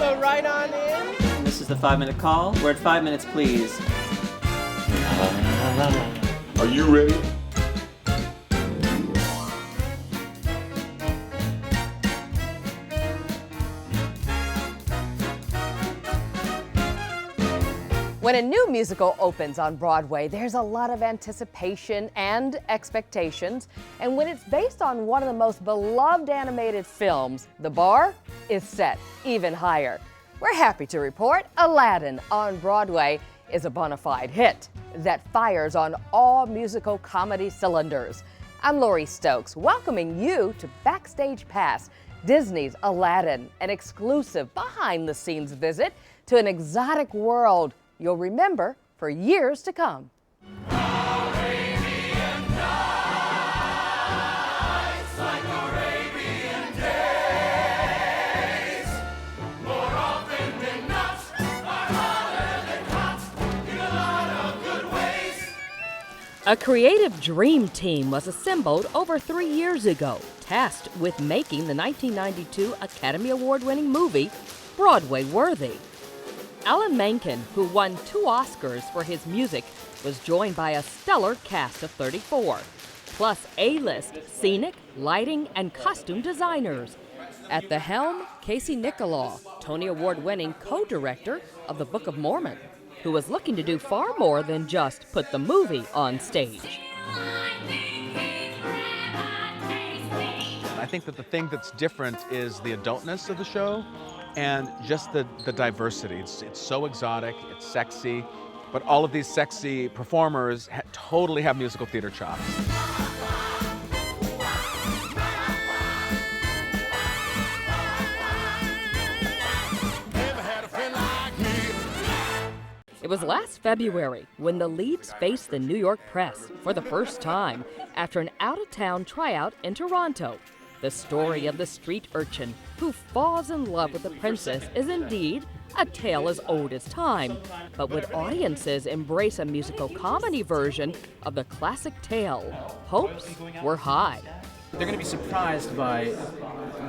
go right on in. And this is the 5-minute call. We're at 5 minutes, please. Are you ready? When a new musical opens on Broadway, there's a lot of anticipation and expectations. And when it's based on one of the most beloved animated films, the bar is set even higher. We're happy to report Aladdin on Broadway is a bona fide hit that fires on all musical comedy cylinders. I'm Lori Stokes, welcoming you to Backstage Pass, Disney's Aladdin, an exclusive behind-the-scenes visit to an exotic world you'll remember for years to come. A creative dream team was assembled over 3 years ago, tasked with making the 1992 Academy Award-winning movie Broadway worthy. Alan Menken, who won 2 Oscars for his music, was joined by a stellar cast of 34, plus A-list scenic, lighting, and costume designers. At the helm, Casey Nicholaw, Tony Award-winning co-director of the Book of Mormon, who was looking to do far more than just put the movie on stage. I think that the thing that's different is the adultness of the show and just the diversity. It's so exotic, it's sexy, but all of these sexy performers totally have musical theater chops. It was last February when the leads faced the New York press for the first time after an out-of-town tryout in Toronto. The story of the street urchin who falls in love with the princess is indeed a tale as old as time. But would audiences embrace a musical comedy version of the classic tale? Hopes were high. They're going to be surprised by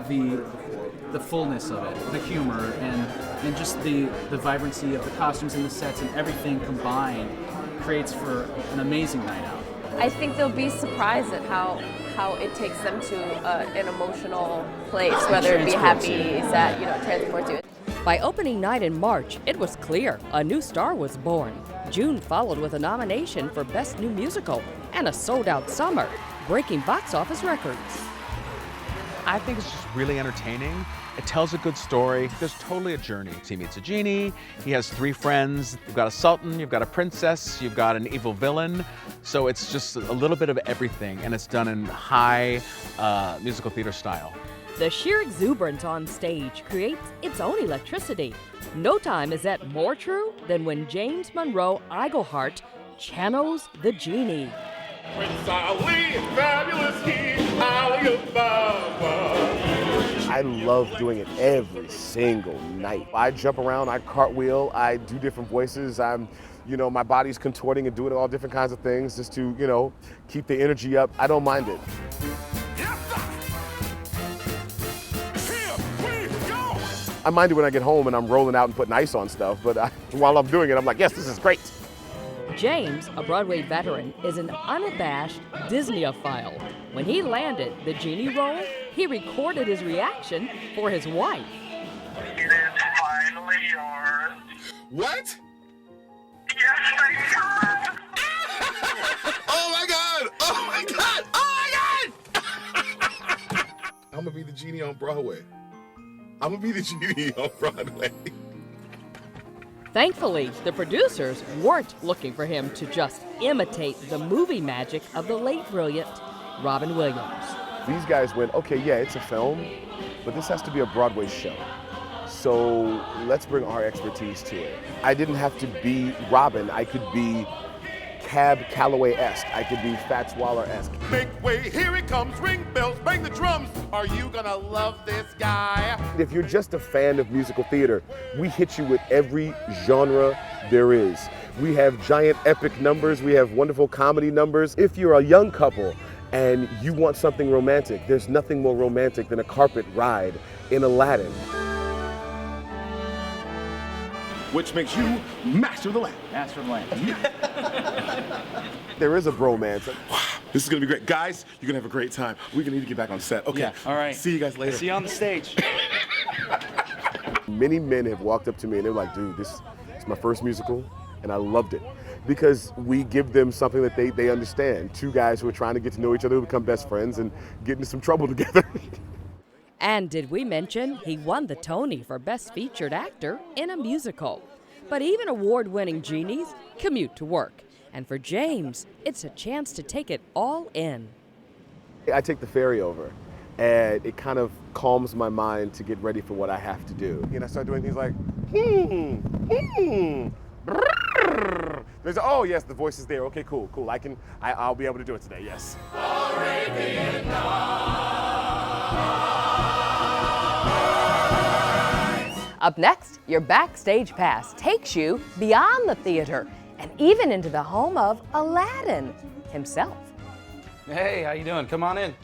the fullness of it, the humor, and just the vibrancy of the costumes and the sets, and everything combined creates for an amazing night out. I think they'll be surprised at how it takes them to an emotional place, whether it be happy, sad, transports you. By opening night in March, it was clear a new star was born. June followed with a nomination for Best New Musical and a sold-out summer, breaking box office records. I think it's just really entertaining. It tells a good story. There's totally a journey. He meets a genie, he has 3 friends, you've got a sultan, you've got a princess, you've got an evil villain. So it's just a little bit of everything, and it's done in high musical theater style. The sheer exuberance on stage creates its own electricity. No time is that more true than when James Monroe Iglehart channels the genie. Prince Ali, fabulous he, Ali above. I love doing it every single night. I jump around, I cartwheel, I do different voices. My body's contorting and doing all different kinds of things just to, keep the energy up. I don't mind it. I mind it when I get home and I'm rolling out and putting ice on stuff, but while I'm doing it, I'm like, yes, this is great. James, a Broadway veteran, is an unabashed Disneyophile. When he landed the genie role, he recorded his reaction for his wife. It is finally yours. What? Yes, my God. Oh my God! Oh my God! Oh my God! I'm gonna be the genie on Broadway. I'm gonna be the genie on Broadway. Thankfully, the producers weren't looking for him to just imitate the movie magic of the late brilliant Robin Williams. These guys went, okay, yeah, it's a film, but this has to be a Broadway show. So let's bring our expertise to it. I didn't have to be Robin. I could be Cab Calloway-esque. I could be Fats Waller-esque. Make way, here he comes, ring bells, bang the drums. Are you gonna love this guy? If you're just a fan of musical theater, we hit you with every genre there is. We have giant epic numbers, we have wonderful comedy numbers. If you're a young couple and you want something romantic, there's nothing more romantic than a carpet ride in Aladdin. which makes you master of the land. Master of the land. There is a bromance. This is gonna be great. Guys, you're gonna have a great time. We're gonna need to get back on set. Okay, Yeah, all right. See you guys later. See you on the stage. Many men have walked up to me and they're like, dude, this is my first musical, and I loved it. Because we give them something that they understand. Two guys who are trying to get to know each other, who become best friends, and get into some trouble together. And did we mention he won the Tony for Best Featured Actor in a Musical? But even award-winning genies commute to work. And for James, it's a chance to take it all in. I take the ferry over, and it kind of calms my mind to get ready for what I have to do. And I start doing things like, brrr. There's, oh yes, the voice is there. Okay, cool. I'll be able to do it today, yes. Up next, your Backstage Pass takes you beyond the theater and even into the home of Aladdin himself. Hey, how you doing? Come on in.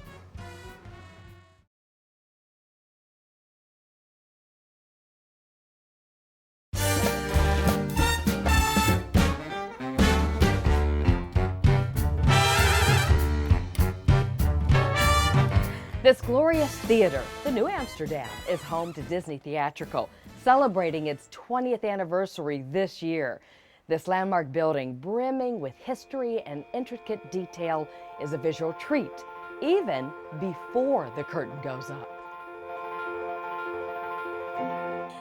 This glorious theater, the New Amsterdam, is home to Disney Theatrical, celebrating its 20th anniversary this year. This landmark building, brimming with history and intricate detail, is a visual treat, even before the curtain goes up.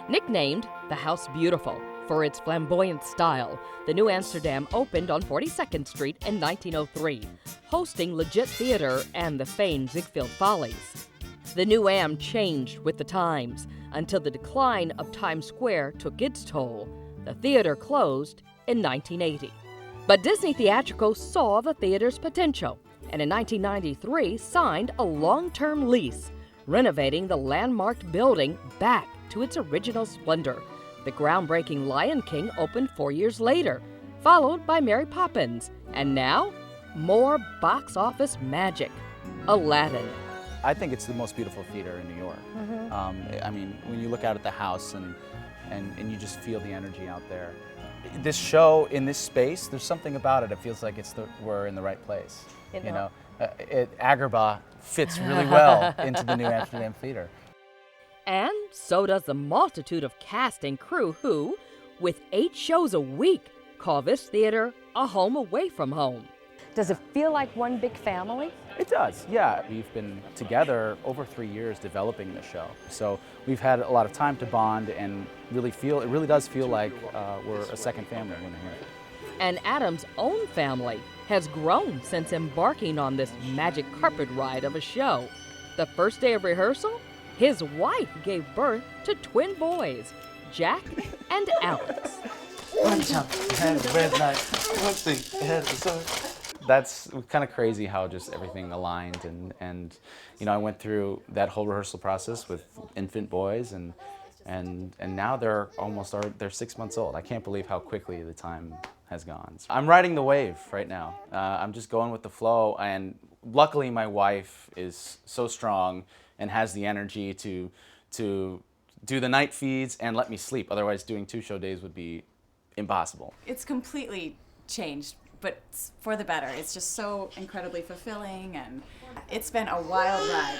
Nicknamed the House Beautiful for its flamboyant style, the New Amsterdam opened on 42nd Street in 1903, hosting legit theater and the famed Ziegfeld Follies. The New Am changed with the times until the decline of Times Square took its toll. The theater closed in 1980. But Disney Theatrical saw the theater's potential and in 1993 signed a long-term lease, renovating the landmarked building back to its original splendor. The groundbreaking Lion King opened 4 years later, followed by Mary Poppins, and now, more box office magic, Aladdin. I think it's the most beautiful theater in New York. I mean, when you look out at the house and you just feel the energy out there. This show in this space, there's something about it. It feels like we're in the right place. You know, Agrabah fits really well into the New Amsterdam Theater. And so does the multitude of cast and crew who, with 8 shows a week, call this theater a home away from home. Does it feel like one big family? It does, yeah. We've been together over 3 years developing the show. So we've had a lot of time to bond and it really does feel like we're a second family when we're here. And Adam's own family has grown since embarking on this magic carpet ride of a show. The first day of rehearsal, his wife gave birth to twin boys, Jack and Alex. One jump ahead of the red light, one thing ahead of the sun. That's kind of crazy how just everything aligned and you know, I went through that whole rehearsal process with infant boys and now they're 6 months old. I can't believe how quickly the time has gone. I'm riding the wave right now. I'm just going with the flow, and luckily my wife is so strong and has the energy to do the night feeds and let me sleep. Otherwise doing 2 show days would be impossible. It's completely changed, but it's for the better. It's just so incredibly fulfilling, and it's been a wild ride.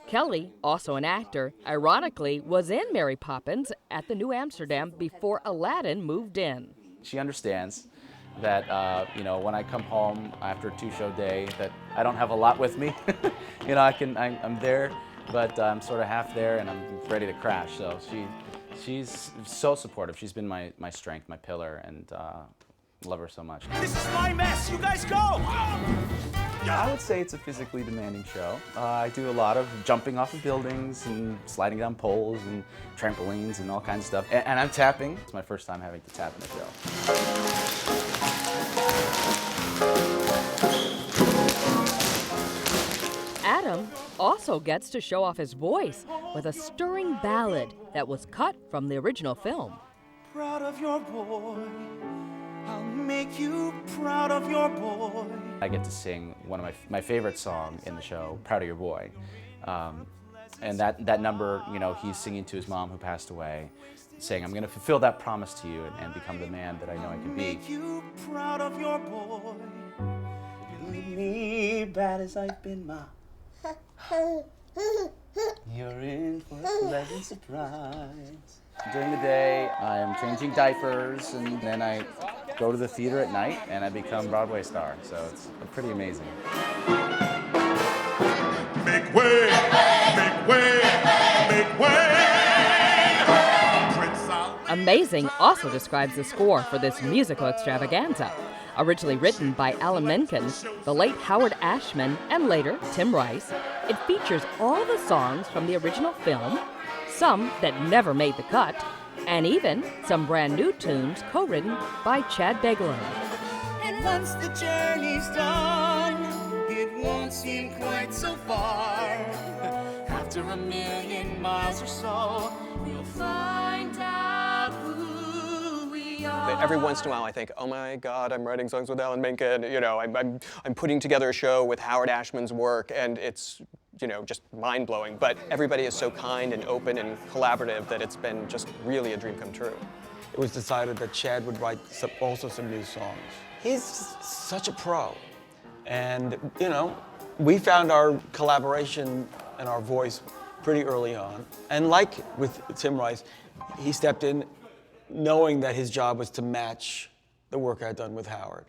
Kelly, also an actor, ironically was in Mary Poppins at the New Amsterdam before Aladdin moved in. She understands that you know, when I come home after a 2 show day that I don't have a lot with me. You know, I'm there, but I'm sort of half there and I'm ready to crash. So she's so supportive. She's been my strength, my pillar, and love her so much. This is my mess, you guys go! I would say it's a physically demanding show. I do a lot of jumping off of buildings and sliding down poles and trampolines and all kinds of stuff. And I'm tapping. It's my first time having to tap in a show. Adam also gets to show off his voice with a stirring ballad that was cut from the original film. Proud of your boy, I'll make you proud of your boy. I get to sing one of my favorite songs in the show, Proud of Your Boy. And that number, you know, he's singing to his mom who passed away, saying, I'm going to fulfill that promise to you and become the man that I know I can be. Make you proud of your boy. Leave me bad as I've been, Ma. You're in for a pleasant surprise. During the day, I'm changing diapers, and then I go to the theater at night, and I become Broadway star. So it's pretty amazing. Make way, make way, make way. Amazing also describes the score for this musical extravaganza. Originally written by Alan Menken, the late Howard Ashman, and later Tim Rice, it features all the songs from the original film, some that never made the cut, and even some brand new tunes co-written by Chad Bigelow. And once the journey's done, it won't seem quite so far. After 1,000,000 miles or so, we'll find out who we are. Every once in a while I think, oh my God, I'm writing songs with Alan Menken. You know, I'm putting together a show with Howard Ashman's work, and it's, you know, just mind-blowing. But everybody is so kind and open and collaborative that it's been just really a dream come true. It was decided that Chad would write also some new songs. He's such a pro. And, you know, we found our collaboration and our voice pretty early on. And like with Tim Rice, he stepped in knowing that his job was to match the work I'd done with Howard.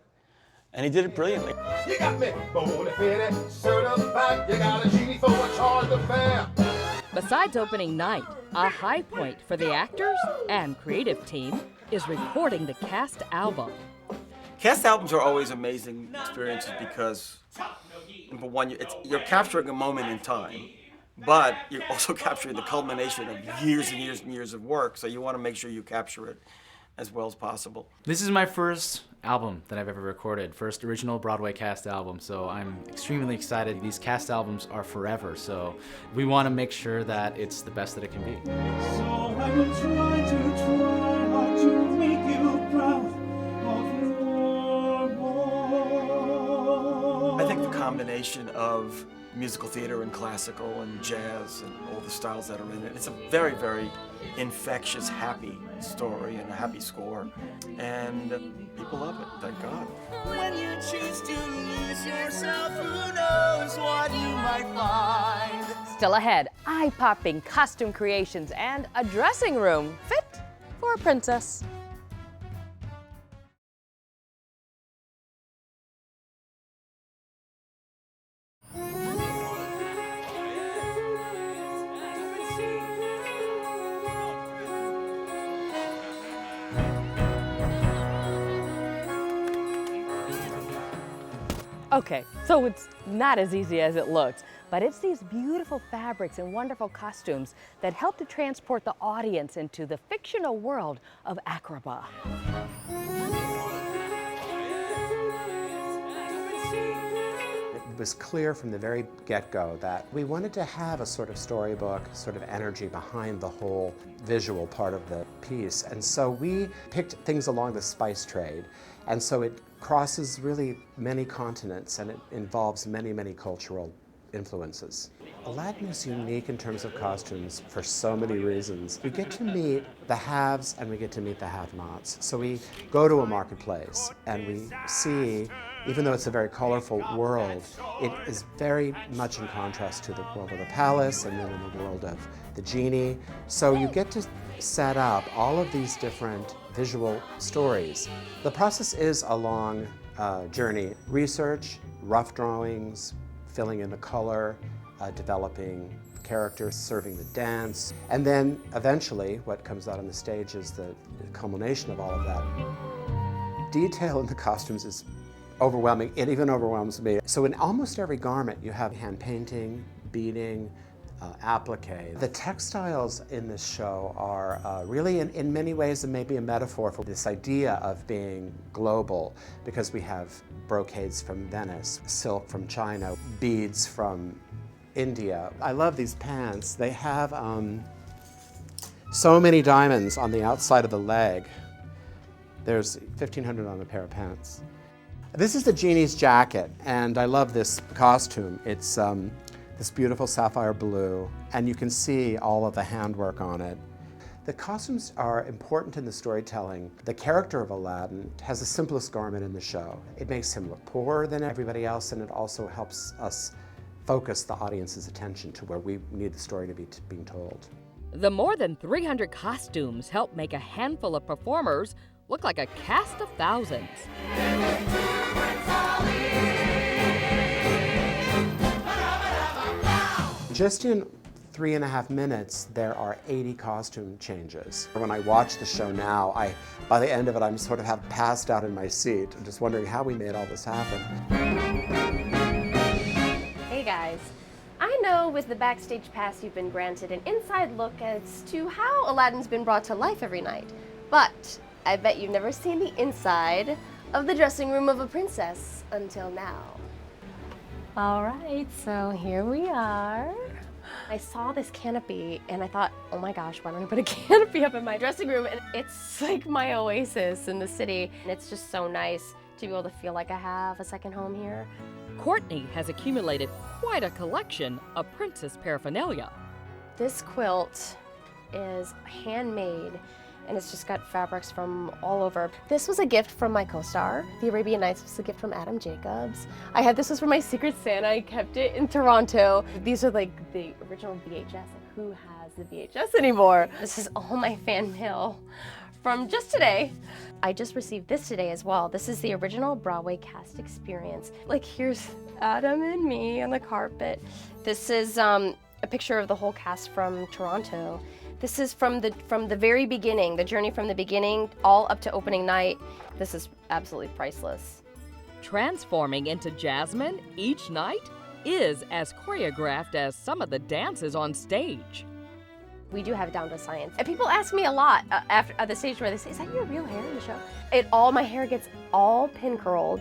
And he did it brilliantly. You got me, bona-fide, certified. You got a genie for a charge of fare. Besides opening night, a high point for the actors and creative team is recording the cast album. Cast albums are always amazing experiences because, number one, you're capturing a moment in time, but you're also capturing the culmination of years and years and years of work, so you want to make sure you capture it as well as possible. This is my first album that I've ever recorded, first original Broadway cast album, so I'm extremely excited. These cast albums are forever, so we want to make sure that it's the best that it can be. So I will try hard to make you proud of your boy. I think the combination of musical theater and classical and jazz and all the styles that are in it, it's a very, very infectious, happy story and a happy score. And people love it, thank God. When you choose to lose yourself, who knows what you might find. Still ahead, eye-popping costume creations and a dressing room fit for a princess. Okay, so it's not as easy as it looks, but it's these beautiful fabrics and wonderful costumes that help to transport the audience into the fictional world of Agrabah. It was clear from the very get-go that we wanted to have a sort of storybook, sort of energy behind the whole visual part of the piece. And so we picked things along the spice trade. And so it crosses really many continents and it involves many, many cultural influences. Aladdin is unique in terms of costumes for so many reasons. We get to meet the haves and we get to meet the have-nots. So we go to a marketplace and we see, even though it's a very colorful world, it is very much in contrast to the world of the palace and then in the world of the genie. So you get to set up all of these different visual stories. The process is a long journey. Research, rough drawings, filling in the color, developing characters, serving the dance, and then eventually what comes out on the stage is the culmination of all of that. Detail in the costumes is overwhelming. It even overwhelms me. So in almost every garment you have hand painting, beading, applique. The textiles in this show are really in many ways maybe a metaphor for this idea of being global, because we have brocades from Venice, silk from China, beads from India. I love these pants. They have so many diamonds on the outside of the leg. There's 1,500 on a pair of pants. This is the genie's jacket, and I love this costume. It's this beautiful sapphire blue, and you can see all of the handwork on it. The costumes are important in the storytelling. The character of Aladdin has the simplest garment in the show. It makes him look poorer than everybody else, and it also helps us focus the audience's attention to where we need the story to be being told. The more than 300 costumes help make a handful of performers look like a cast of thousands. Just in 3.5 minutes, there are 80 costume changes. When I watch the show now, by the end of it, I'm sort of have passed out in my seat, just wondering how we made all this happen. Hey guys, I know with the Backstage Pass you've been granted an inside look as to how Aladdin's been brought to life every night, but I bet you've never seen the inside of the dressing room of a princess until now. All right, so here we are. I saw this canopy and I thought, oh my gosh, why don't I put a canopy up in my dressing room? And it's like my oasis in the city. And it's just so nice to be able to feel like I have a second home here. Courtney has accumulated quite a collection of princess paraphernalia. This quilt is handmade and it's just got fabrics from all over. This was a gift from my co-star. The Arabian Nights was a gift from Adam Jacobs. This was for my Secret Santa. I kept it in Toronto. These are like the original VHS. Like, who has the VHS anymore? This is all my fan mail from just today. I just received this today as well. This is the original Broadway cast experience. Like, here's Adam and me on the carpet. This is a picture of the whole cast from Toronto. This is from the very beginning, the journey from the beginning all up to opening night. This is absolutely priceless. Transforming into Jasmine each night is as choreographed as some of the dances on stage. We do have it down to science. And people ask me a lot after at the stage where they say, is that your real hair in the show? My hair gets all pin curled,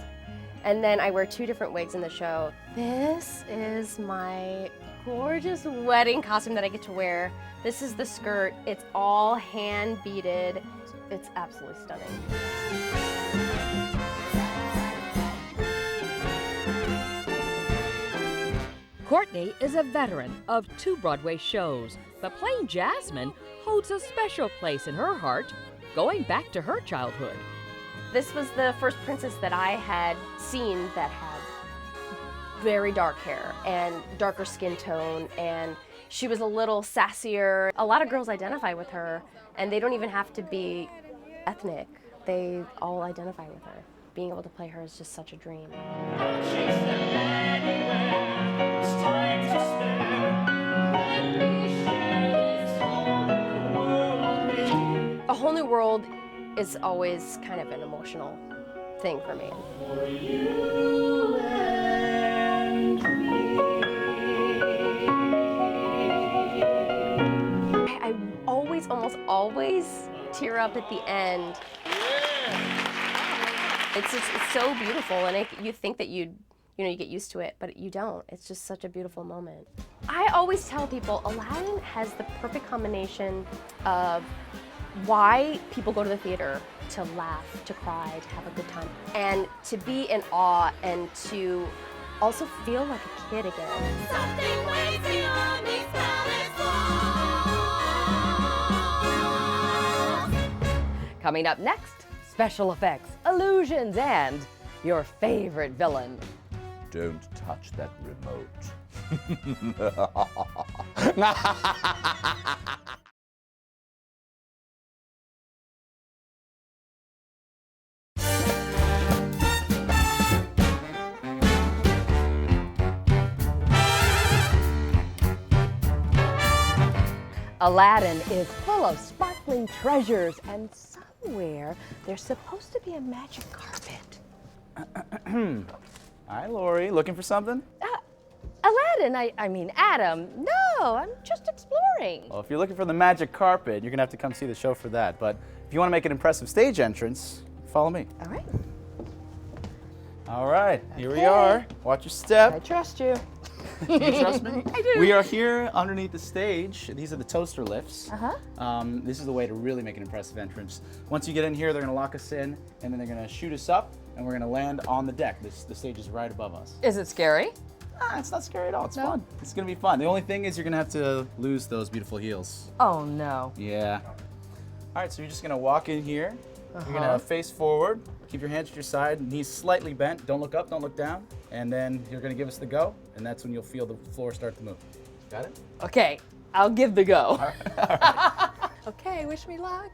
and then I wear 2 different wigs in the show. This is my gorgeous wedding costume that I get to wear. This is the skirt. It's all hand beaded. It's absolutely stunning. Courtney is a veteran of 2 Broadway shows, but playing Jasmine holds a special place in her heart, going back to her childhood. This was the first princess that I had seen that had very dark hair and darker skin tone, and she was a little sassier. A lot of girls identify with her, and they don't even have to be ethnic. They all identify with her. Being able to play her is just such a dream. A Whole New World is always kind of an emotional thing for me. I almost always tear up at the end. It's so beautiful, and you think that you get used to it, but you don't. It's just such a beautiful moment. I always tell people Aladdin has the perfect combination of why people go to the theater: to laugh, to cry, to have a good time, and to be in awe and to also feel like a kid again. Something waiting on these palace walls. Coming up next, special effects, illusions, and your favorite villain. Don't touch that remote. Aladdin is full of sparkling treasures, and somewhere there's supposed to be a magic carpet. Hi, Lori. Looking for something? Aladdin, I mean Adam. No, I'm just exploring. Well, if you're looking for the magic carpet, you're gonna have to come see the show for that. But if you want to make an impressive stage entrance, follow me. All right. All right, here we are. Watch your step. I trust you. You trust me? I do. We are here underneath the stage. These are the toaster lifts. Uh-huh. This is the way to really make an impressive entrance. Once you get in here, they're gonna lock us in, and then they're gonna shoot us up, and we're gonna land on the deck. The stage is right above us. Is it scary? It's not scary at all. It's fun. It's gonna be fun. The only thing is you're gonna have to lose those beautiful heels. Oh no. Yeah. All right, so you're just gonna walk in here. You're gonna face forward, keep your hands at your side, knees slightly bent. Don't look up, don't look down. And then you're gonna give us the go, and that's when you'll feel the floor start to move. Got it? Okay, I'll give the go. All right. Okay, wish me luck.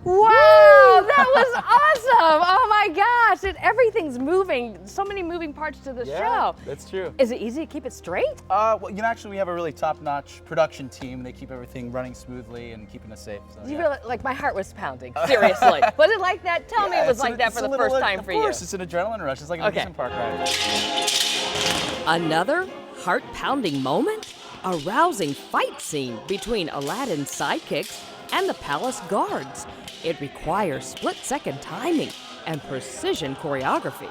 Wow, that was awesome! Oh my gosh, everything's moving. So many moving parts to the show. That's true. Is it easy to keep it straight? Well, you know, actually, we have a really top-notch production team. They keep everything running smoothly and keeping us safe. So, You really, like my heart was pounding, seriously. Was it like that? Tell me it was like that for the first time for you. Of course, it's an adrenaline rush. It's like an amusement park ride. Another heart-pounding moment? A rousing fight scene between Aladdin's sidekicks and the palace guards. It requires split-second timing and precision choreography.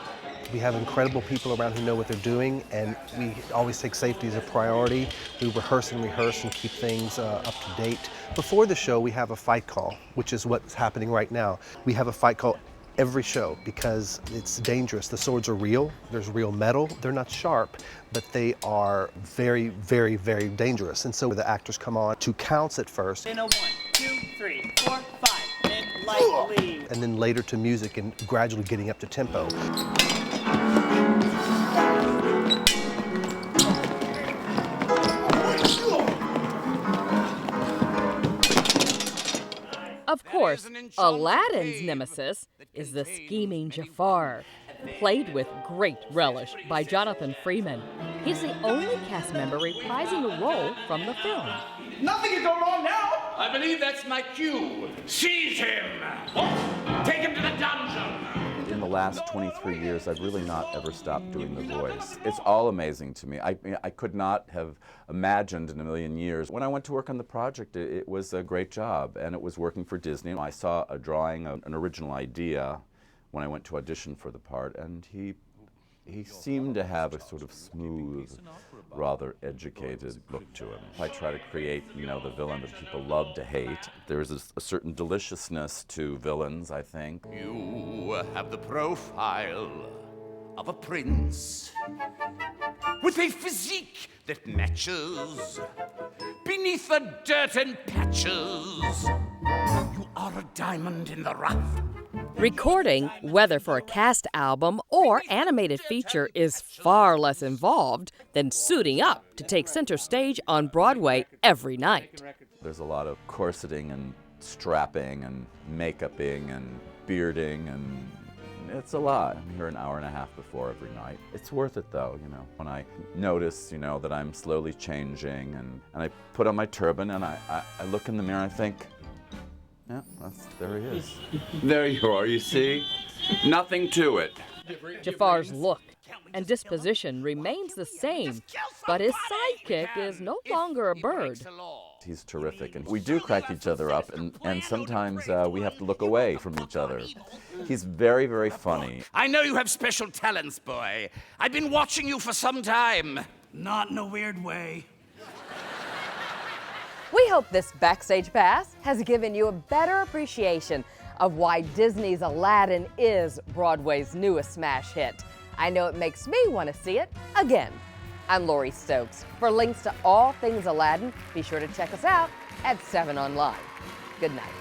We have incredible people around who know what they're doing, and we always take safety as a priority. We rehearse and keep things up to date. Before the show, we have a fight call, which is what's happening right now. We have a fight call every show because it's dangerous. The swords are real. There's real metal. They're not sharp, but they are very, very, very dangerous. And so the actors come on to counts at first. In a 1, 2, 3, 4, 5. Lightly. And then later to music and gradually getting up to tempo. Of course, Aladdin's nemesis is the scheming Jafar, played with great relish by Jonathan Freeman. He's the only cast member reprising the role from the film. Nothing is going on now! I believe that's my cue. Seize him! Take him to the dungeon! In the last 23 years, I've really not ever stopped doing the voice. It's all amazing to me. I could not have imagined in a million years. When I went to work on the project, it was a great job, and it was working for Disney. I saw a drawing, an original idea, when I went to audition for the part, and he seemed to have a sort of smooth, rather educated look to him. I try to create, you know, the villain that people love to hate. There is a certain deliciousness to villains, I think. You have the profile of a prince with a physique that matches beneath the dirt and patches. You are a diamond in the rough. Recording, whether for a cast album or animated feature, is far less involved than suiting up to take center stage on Broadway every night. There's a lot of corseting and strapping and makeuping and bearding, and it's a lot. I'm here an hour and a half before every night. It's worth it though, you know. When I notice, you know, that I'm slowly changing and I put on my turban and I look in the mirror and I think, yeah, there he is. There you are, you see? Nothing to it. Jafar's look and disposition remains the same, but his sidekick is no longer a bird. He's terrific, and we do crack each other up, and sometimes we have to look away from each other. He's very, very funny. I know you have special talents, boy. I've been watching you for some time. Not in a weird way. We hope this Backstage Pass has given you a better appreciation of why Disney's Aladdin is Broadway's newest smash hit. I know it makes me want to see it again. I'm Lori Stokes. For links to all things Aladdin, be sure to check us out at 7 Online. Good night.